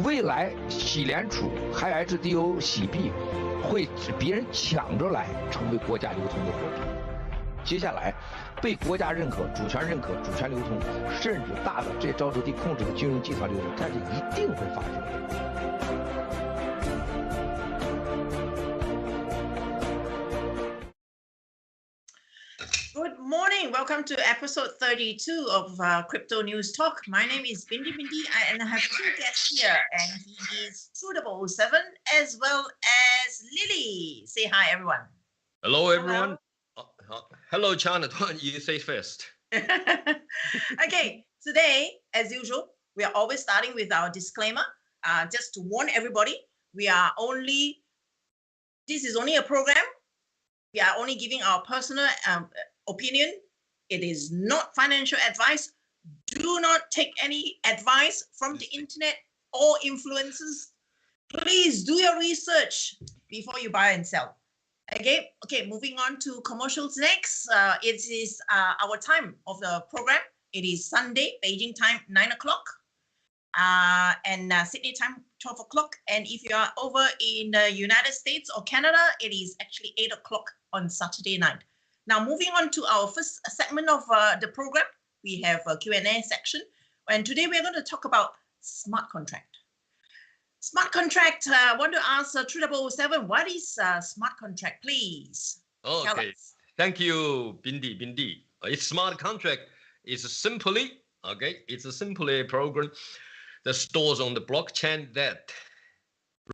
未来洗联储还 HDO 洗币会别人抢着来成为国家流通的货币。接下来被国家认可、主权认可、主权流通，甚至大的这招之地控制的金融集团流通，它是一定会发生的。Good morning. Welcome to episode 32 of Crypto News Talk. My name is Bindi and I have two guests here, and he is SteveT as well as Lily. Say hi, everyone. Hello, everyone. Hello, China. You say first. Okay, today, as usual, we are always starting with our disclaimer. Just to warn everybody, this is only a program. We are only giving our personal opinion. It is not financial advice. Do not take any advice from the internet or influencers. Please do your research before you buy and sell. Okay, moving on to commercials next. It is our time of the program. It is Sunday, Beijing time, 9 o'clock. And Sydney time, 12 o'clock. And if you are over in the United States or Canada, it is actually 8 o'clock on Saturday night. Now, moving on to our first segment of the program, we have a Q&A section. And today we're going to talk about smart contract. Smart contract, I want to ask SteveT, what is smart contract, please? Okay, thank you, Bindi. A smart contract is simply a program that stores on the blockchain that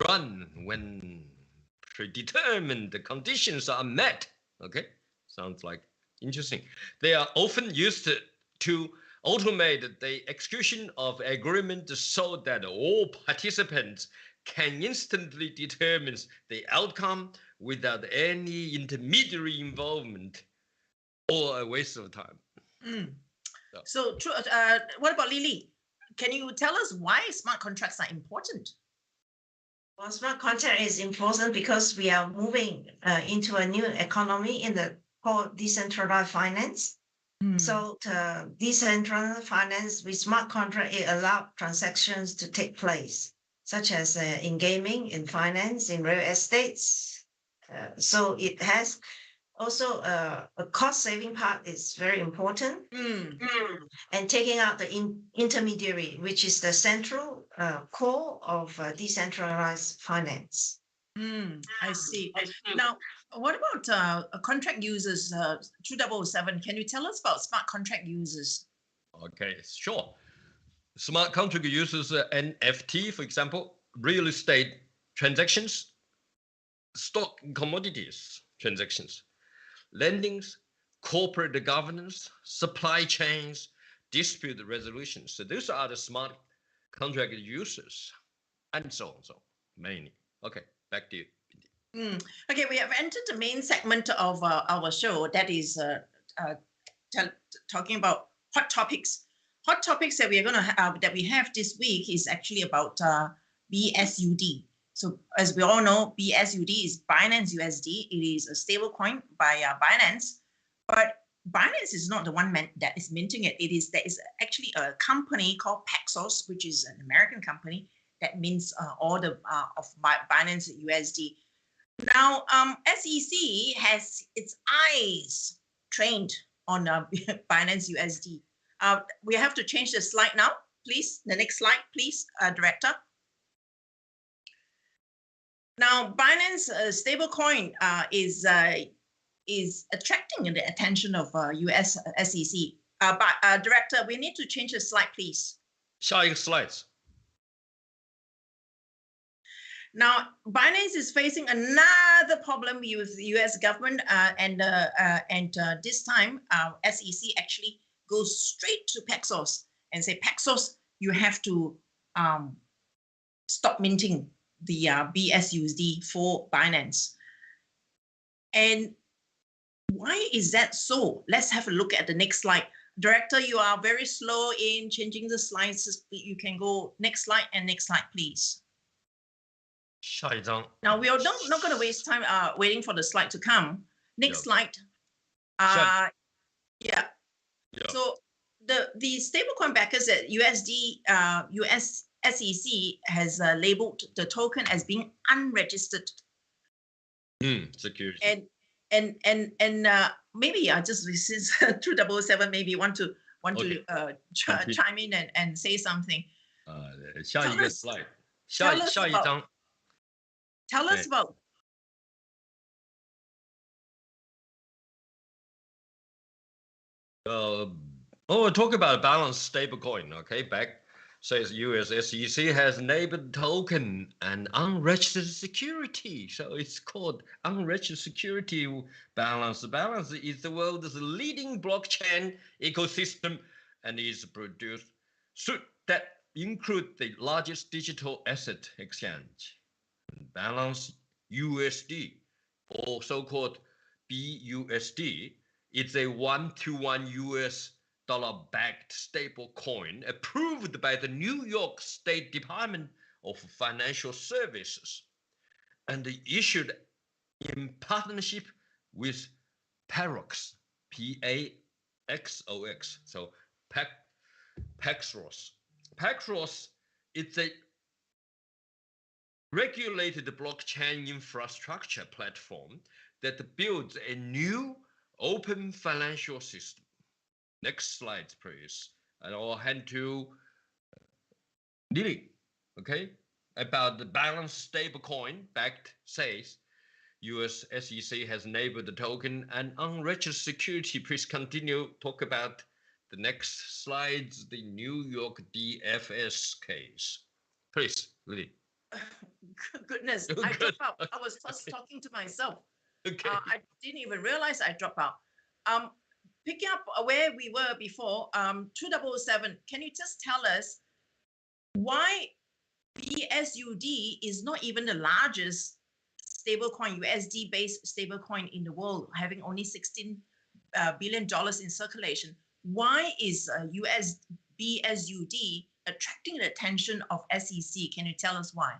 run when predetermined conditions are met. Okay, sounds like interesting. They are often used to automate the execution of agreement so that all participants can instantly determine the outcome without any intermediary involvement or a waste of time. So, what about Lily? Can you tell us why smart contracts are important? Well, smart contract is important because we are moving into a new economy in the called decentralized finance. So the decentralized finance with smart contract, it allows transactions to take place, such as in gaming, in finance, in real estate. So it has also a cost-saving part is very important. And taking out the intermediary, which is the central core of decentralized finance. I see. Now, what about contract users? SteveT, can you tell us about smart contract users? Okay, sure. Smart contract uses NFT, for example, real estate transactions, stock and commodities transactions, lendings, corporate governance, supply chains, dispute resolution. So those are the smart contract users, and so on, mainly. Okay, back to you. Okay, we have entered the main segment of our show, that is talking about hot topics. Hot topics that we are going to that we have this week is actually about BUSD. So as we all know, BUSD is Binance USD. It is a stable coin by Binance, but Binance is not the one that is minting it. There is actually a company called Paxos, which is an American company that mints all the of Binance USD. Now, SEC has its eyes trained on Binance USD. We have to change the slide now, please. The next slide, please, Director. Now, Binance stablecoin is attracting the attention of US SEC. But Director, we need to change the slide, please. 下一个 slides. Now, Binance is facing another problem with the US government, and this time SEC actually goes straight to Paxos and say, Paxos, you have to stop minting the BUSD for Binance. And why is that so? Let's have a look at the next slide. Director, you are very slow in changing the slides. You can go next slide and next slide, please. 下一张. Now, we are not going to waste time waiting for the slide to come. Next slide. So the stablecoin backers at USD, SEC has labeled the token as being unregistered. Security. And maybe just since 2007 maybe want to chime in and say something. 下一个 slide， 下一张。Tell us about. Talk about balanced stablecoin. Okay, back says US SEC has enabled token and unregistered security. So it's called unregistered security balance. Balance is the world's leading blockchain ecosystem and is produced that include the largest digital asset exchange. Balance USD, or so-called BUSD, it's a 1-to-1 US dollar-backed stable coin approved by the New York State Department of Financial Services and issued in partnership with Paxos, P-A-X-O-X, so Paxos. Paxos is a regulated blockchain infrastructure platform that builds a new open financial system. Next slide, please. And I'll hand to Lily, okay? About the balanced stablecoin backed says US SEC has enabled the token and unregistered security. Please continue. Talk about the next slides, the New York DFS case. Please, Lily. Goodness, I dropped out. I was just talking to myself. Okay. I didn't even realize I dropped out. Picking up where we were before, 2007, can you just tell us why BUSD is not even the largest stablecoin, USD-based stablecoin in the world, having only $16 billion in circulation? Why is BUSD attracting the attention of SEC? Can you tell us why?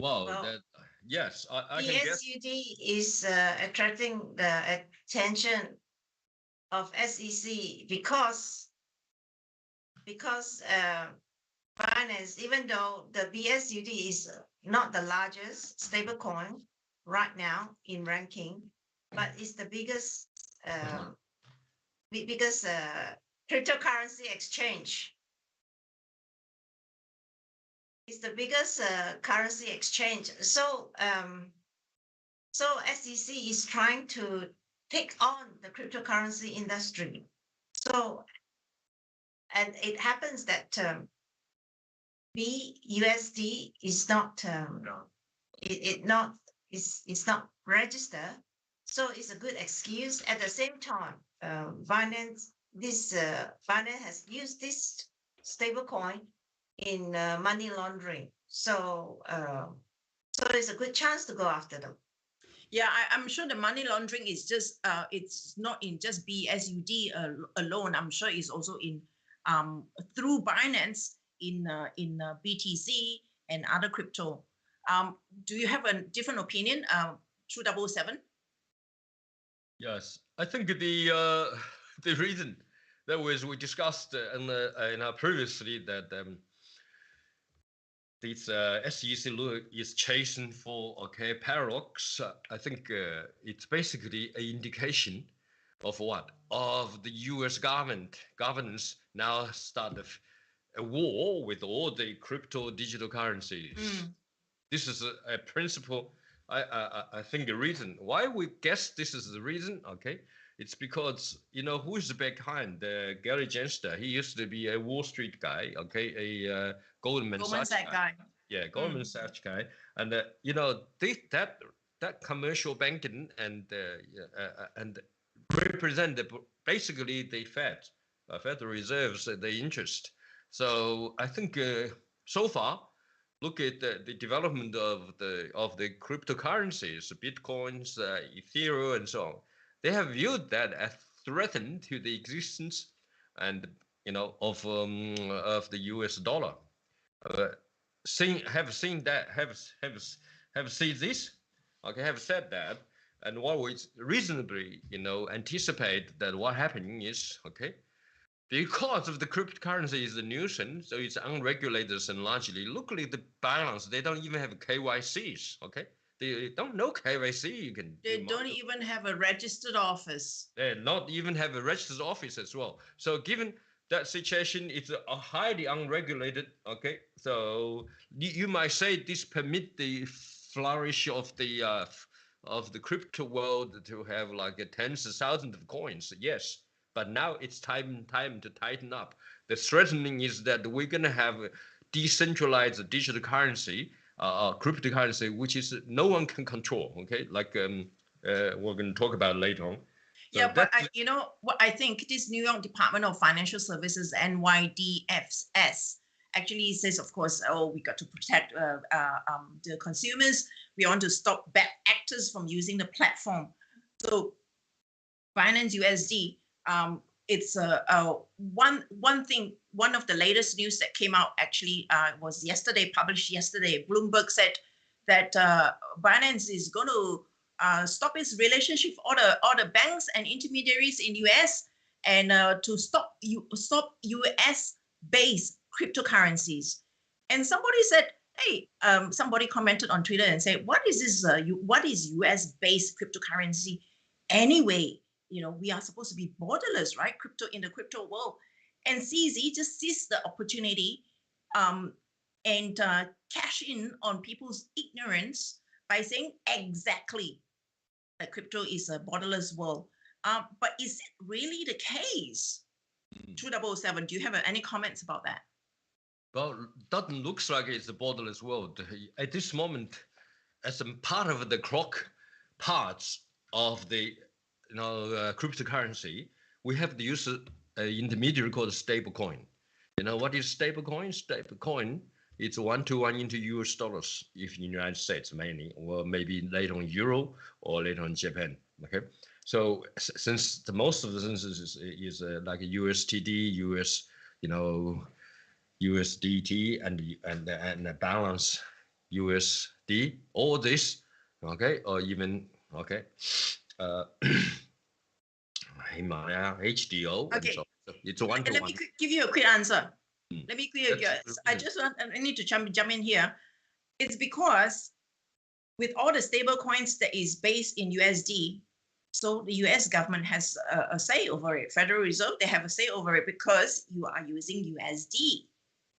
Well, yes, I can guess. BUSD is attracting the attention of SEC because Binance, even though the BUSD is not the largest stablecoin right now in ranking, but it's the biggest cryptocurrency exchange. It's the biggest currency exchange. So SEC is trying to take on the cryptocurrency industry. So, and it happens that BUSD is not it's not registered. So it's a good excuse. At the same time, Binance has used this stablecoin in money laundering. So it's a good chance to go after them. Yeah, I'm sure the money laundering is just it's not in just BUSD alone. I'm sure it's also in through Binance in BTC and other crypto. Do you have a different opinion? 2007? Yes, I think the reason that was we discussed in our previously that this SEC is chasing for Paradox. I think it's basically an indication of what? Of the US governance now start a war with all the crypto digital currencies. This is a principle. I think the reason why we guess this is the reason. Okay, it's because who is behind Gary Gensler. He used to be a Wall Street guy. Okay, a Goldman Sachs guy. Yeah, Goldman Sachs guy, and that commercial banking and represent basically the Federal Reserve's the interest. So I think so far, look at the development of the cryptocurrencies, Bitcoins, Ethereum, and so on. They have viewed that as threatened to the existence and of the US dollar. Have seen this, okay, have said that, and what we reasonably anticipate that what happening is, okay, because of the cryptocurrency is a nuisance, so it's unregulated and largely. Look at the balance. They don't even have KYCs. Okay, they don't know KYC. You can. They don't even have a registered office. They not even have a registered office as well. So given that situation, it's a highly unregulated. Okay, so you might say this permit the flourish of the crypto world to have like tens of thousands of coins. Yes. But now it's time to tighten up. The threatening is that we're going to have a decentralized digital currency, cryptocurrency, which is no one can control. Okay, like we're going to talk about later on. So yeah, but you know what? I think this New York Department of Financial Services (NYDFS) actually says, of course, oh, we got to protect the consumers. We want to stop bad actors from using the platform. So Binance USD. It's one thing. One of the latest news that came out actually was published yesterday. Bloomberg said that Binance is going to stop its relationship with all the banks and intermediaries in US and to stop US-based cryptocurrencies. And somebody said, hey, somebody commented on Twitter and said, what is this? What is US-based cryptocurrency anyway? You know, we are supposed to be borderless, right? In the crypto world. And CZ just seized the opportunity and cash in on people's ignorance by saying exactly that crypto is a borderless world. But is it really the case? 2007, do you have any comments about that? Well, doesn't looks like it's a borderless world. At this moment, as a part of the clock parts of the cryptocurrency, we have to use an intermediary called stablecoin. You know what is stablecoin? Stablecoin, it's 1-to-1 into US dollars if in the United States mainly, or maybe later on euro or later on Japan. Okay, so since the most of the census is like a USTD, US, USDT and the balance USD, all this, okay, or even okay. Himalaya, HDO. Okay. So it's a 1-to-1. Let me give you a quick answer. Let me give you. I need to jump in here. It's because with all the stable coins that is based in USD, so the US government has a say over it. Federal Reserve, they have a say over it because you are using USD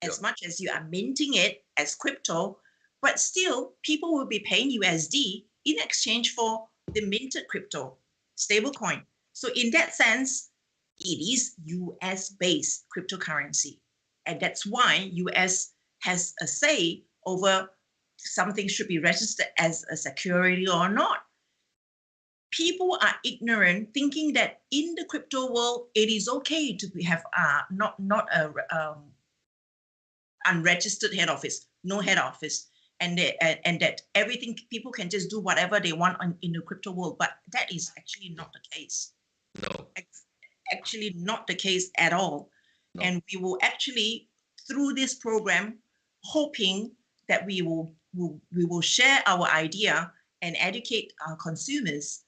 as much as you are minting it as crypto, but still people will be paying USD in exchange for the minted crypto stablecoin. So in that sense, it is US-based cryptocurrency. And that's why US has a say over something should be registered as a security or not. People are ignorant, thinking that in the crypto world, it is okay to have not a unregistered head office, no head office. And that everything, people can just do whatever they want in the crypto world, but that is actually not the case. No. Actually not the case at all. No. And we will actually, through this program, hoping that we will share our idea and educate our consumers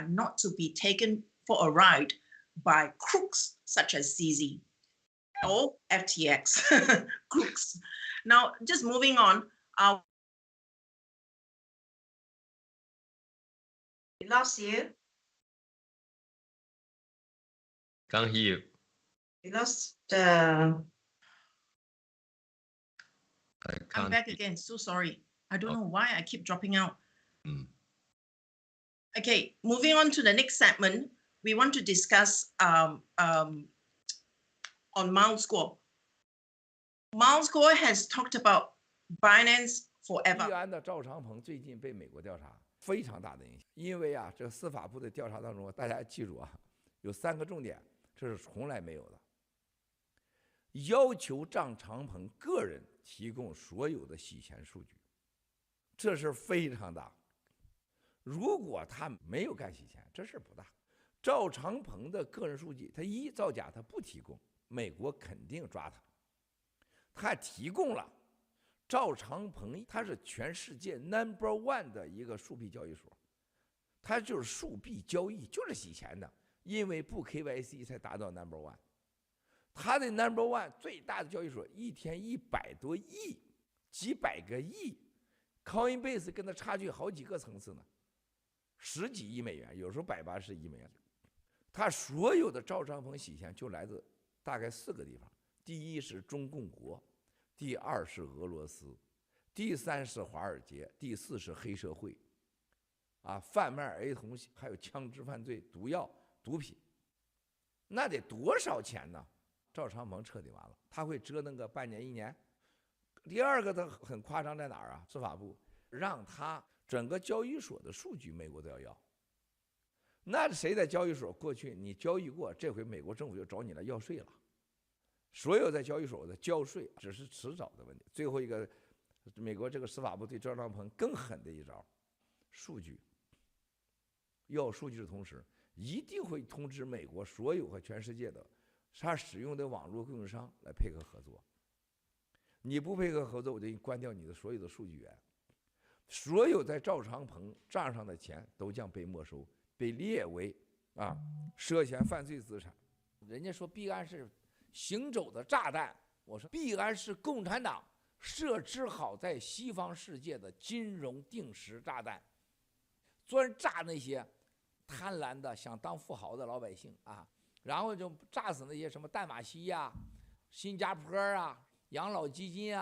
not to be taken for a ride by crooks such as CZ or FTX crooks. Now, just moving on. We lost you. Can't hear you. We lost the. I'm back again. So sorry. I don't know why I keep dropping out. Okay, moving on to the next segment. We want to discuss on Miles Guo. Miles Guo has talked about Binance forever. 易安的赵长鹏最近被美国调查，非常大的影响。因为啊，这个司法部的调查当中，大家记住啊，有3个重点，这是从来没有的。要求赵长鹏个人提供所有的洗钱数据，这是非常大。如果他没有干洗钱，这事不大。赵长鹏的个人数据，他一造假，他不提供，美国肯定抓他。他提供了。赵长鹏他是全世界 No.1 的一个数币交易所，他就是数币交易，就是洗钱的，因为不 KYC 才达到 No.1。它的 number one 最大的交易所一天100多亿，几百个亿 ，Coinbase 跟它差距好几个层次呢，10几亿美元，有时候180亿美元。它所有的赵长鹏洗钱就来自大概4个地方：第一是中共国，第二是俄罗斯，第三是华尔街，第四是黑社会，贩卖儿童，还有枪支犯罪、毒药、毒品，那得多少钱呢？赵长鹏彻底完了，他会折腾个半年1年。第二个，他很夸张在哪儿啊？司法部让他整个交易所的数据，美国都要。那谁在交易所过去你交易过，这回美国政府就找你来要税了。所有在交易所的交税只是迟早的问题。最后一个，美国这个司法部对赵长鹏更狠的一招，数据。要数据的同时，一定会通知美国所有和全世界的他使用的网络供应商来配合合作。你不配合合作，我就给你关掉你的所有的数据源。所有在赵长鹏账上的钱都将被没收，被列为涉嫌犯罪资产。人家说币安是行走的炸弹，我说币安是共产党设置好在西方世界的金融定时炸弹，专炸那些贪婪的想当富豪的老百姓然后就炸死那些什么淡马锡新加坡养老基金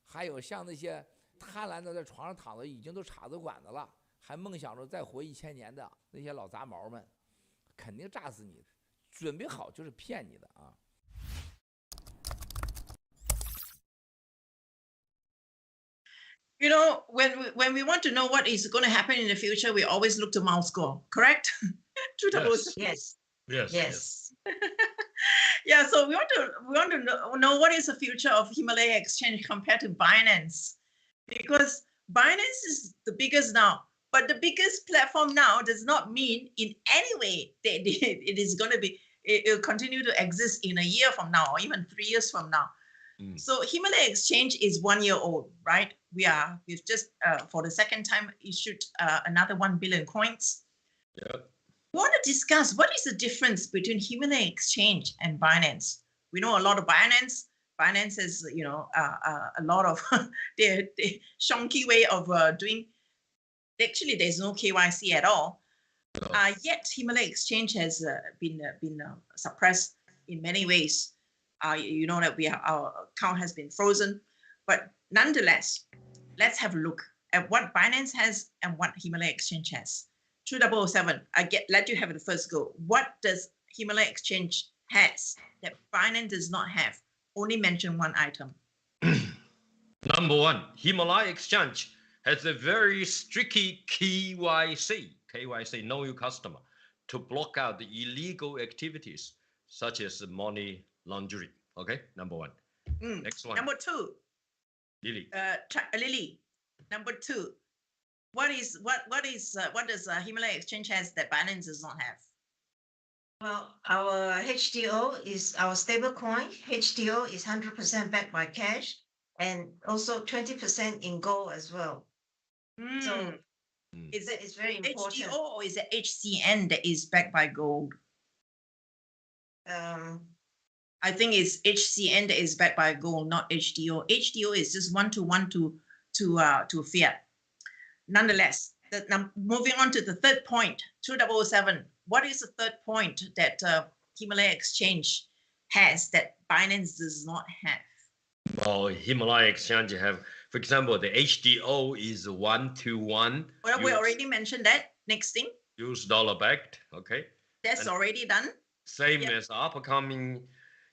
还有像那些贪婪的在床上躺着已经都插着管子了，还梦想着再活1000年的那些老杂毛们，肯定炸死你，准备好就是骗你的You know, when we want to know what is going to happen in the future, we always look to mouse score, correct? Yes. Yeah, so we want to know what is the future of Himalaya Exchange compared to Binance, because Binance is the biggest now, but the biggest platform now does not mean in any way that it is going to be, it will continue to exist in a year from now or even 3 years from now. So Himalaya Exchange is 1 year old, right? We've just for the second time issued another 1 billion coins. Yeah. We want to discuss what is the difference between Himalaya Exchange and Binance. We know a lot of Binance. Binance is, a lot of the shonky way of doing. Actually, there's no KYC at all. No. Yet Himalaya Exchange has been suppressed in many ways. You know that our account has been frozen, but nonetheless, let's have a look at what Binance has and what Himalaya Exchange has. 2007, let you have the first go. What does Himalaya Exchange has that Binance does not have? Only mention one item. Number one, Himalaya Exchange has a very strict KYC, know your customer, to block out the illegal activities such as money laundering. Okay, number one. Next one. Number two. Lily. Lily. Number two. What does Himalaya Exchange has that Binance does not have? Well, our HDO is our stable coin. HDO is 100% backed by cash and also 20% in gold as well. So it's very important. HDO or is it HCN that is backed by gold? I think it's HCN that is backed by gold, not HDO. HDO is just 1-to-1 to fiat. Nonetheless, moving on to the third point, 2007. What is the third point that Himalaya Exchange has that Binance does not have? Well, Himalaya Exchange have, for example, the HDO is 1-to-1. Well, we already mentioned that. Next thing. US dollar backed. Okay. That's already done. Same as upcoming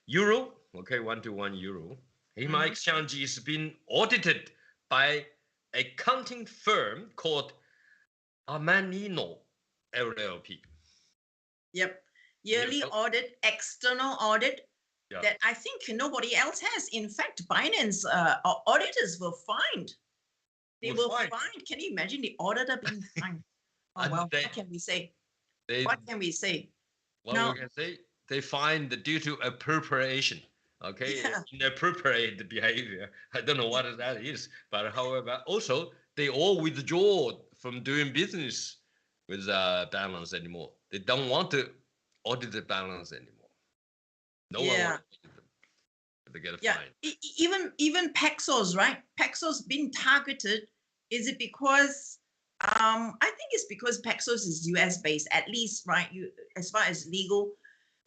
euro. Okay, 1-to-1 euro. Himalaya Exchange is being audited by a accounting firm called Amanino LLP. Yep. Yearly audit, external audit that I think nobody else has. In fact, Binance auditors were fined. They were fined. Can you imagine the auditor being fined? Oh, well, what can we say? What can we say? Well, we can say they fined due to appropriation. Okay, inappropriate behavior. I don't know what that is, but however, also they all withdraw from doing business with Binance anymore. They don't want to audit the Binance anymore. No one wants to audit the they get Yeah, fined. even Paxos, right? Paxos being targeted. Is it because I think it's because Paxos is US based, at least, right? You, as far as legal,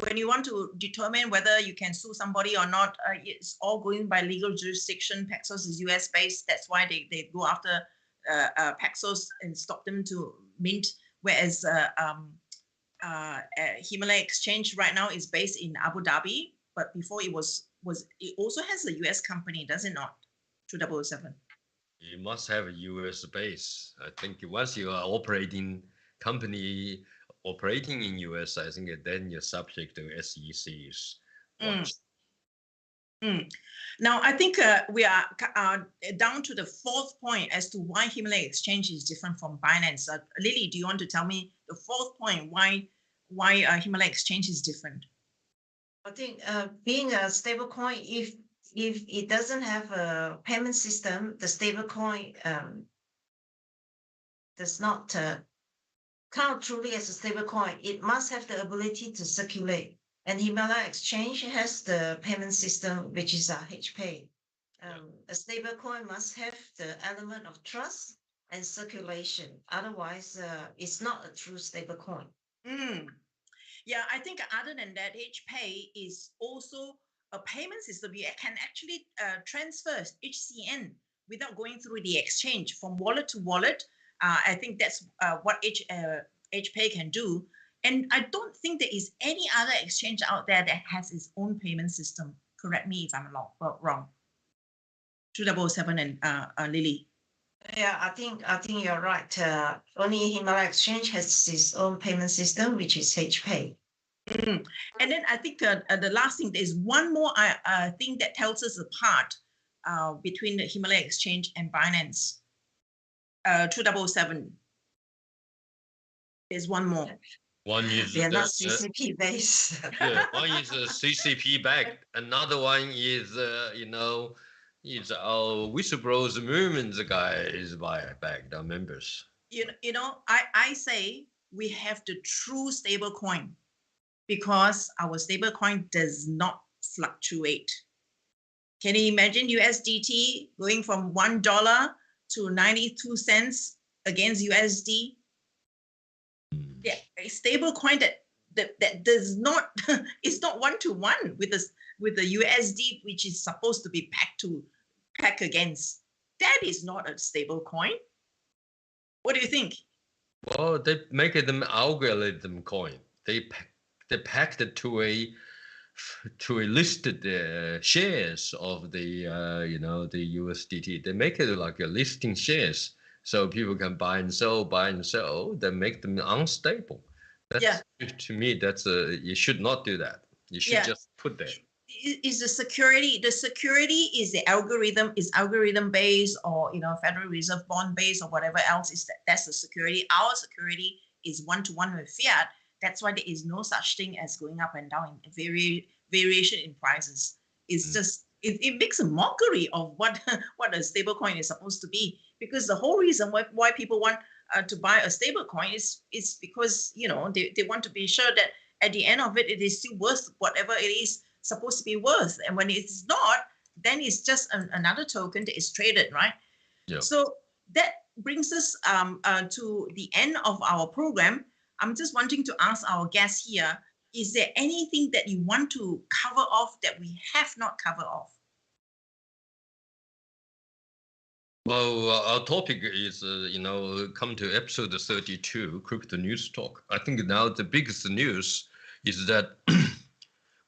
when you want to determine whether you can sue somebody or not, it's all going by legal jurisdiction. Paxos is US based. That's why they go after Paxos and stop them to mint. Whereas Himalaya Exchange right now is based in Abu Dhabi, but before it was it also has a US company, does it not? 2007. You must have a US base. I think once you are operating company operating in US, I think then you're subject to SEC's watch. Now, I think we are down to the fourth point as to why Himalaya Exchange is different from Binance. Lily, do you want to tell me the fourth point why Himalaya Exchange is different? I think being a stablecoin, if it doesn't have a payment system, the stablecoin does not count truly as a stablecoin. It must have the ability to circulate. And Himalaya Exchange has the payment system, which is a HPay. A stablecoin must have the element of trust and circulation. Otherwise, it's not a true stablecoin. Yeah, I think other than that, HPay is also a payment system. You can actually transfer HCN without going through the exchange from wallet to wallet. I think that's what HPay can do. And I don't think there is any other exchange out there that has its own payment system. Correct me if I'm wrong. 2007 and Lily. Yeah, I think you're right. Only Himalaya Exchange has its own payment system, which is HPay. And then I think the last thing, there's one more thing that tells us apart between the Himalaya Exchange and Binance. 2007. There's one more. One is They're not CCP based. Yeah, one is CCP backed. Another one is it's our whistleblowers movement guys backed our members. You know, I say we have the true stable coin because our stable coin does not fluctuate. Can you imagine USDT going from $1 to 92 cents against USD? Yeah, a stable coin that does not it's not one-to-one with the USD, which is supposed to be pegged against. That is not a stable coin. What do you think? Well, they make it an algorithm coin. They packed it to a listed shares of the the USDT. They make it like a listing shares, so people can buy and sell. They make them unstable. That's, to me, that's you should not do that. You should just put that. Is the security? The security is the algorithm. Is algorithm based, or Federal Reserve bond based, or whatever else is that? That's the security. Our security is one-to-one with fiat. That's why there is no such thing as going up and down in variation in prices. It's just it makes a mockery of what a stable coin is supposed to be, because the whole reason why people want to buy a stable coin is because they want to be sure that at the end of it is still worth whatever it is supposed to be worth, and when it's not, then it's just another token that is traded, right? Yeah. So that brings us to the end of our program. I'm just wanting to ask our guests here, is there anything that you want to cover off that we have not covered off? Well, our topic is, come to episode 32, Crypto News Talk. I think now the biggest news is that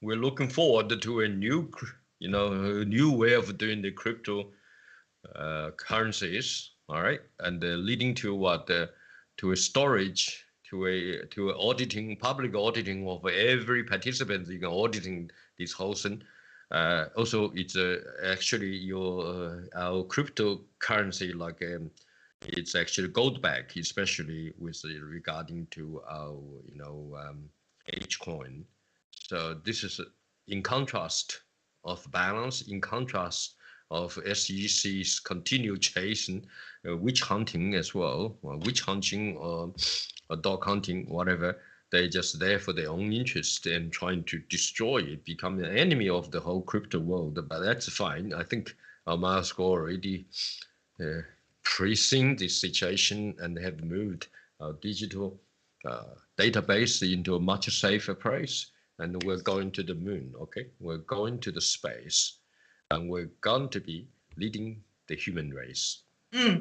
we're looking forward to a new way of doing the crypto currencies, all right, and leading to what? To a storage, to a auditing, public auditing of every participant. You can auditing this whole thing. Also, it's actually our cryptocurrency, like it's actually gold back, especially with regarding to our H coin. So this is in contrast of Binance, in contrast of SEC's continued chasing, witch hunting as well, or witch hunting or dog hunting, whatever. They're just there for their own interest and trying to destroy it, become an enemy of the whole crypto world. But that's fine. I think Musk already pre-seen this situation and have moved our digital database into a much safer place. And we're going to the moon, okay? We're going to the space, and we're going to be leading the human race.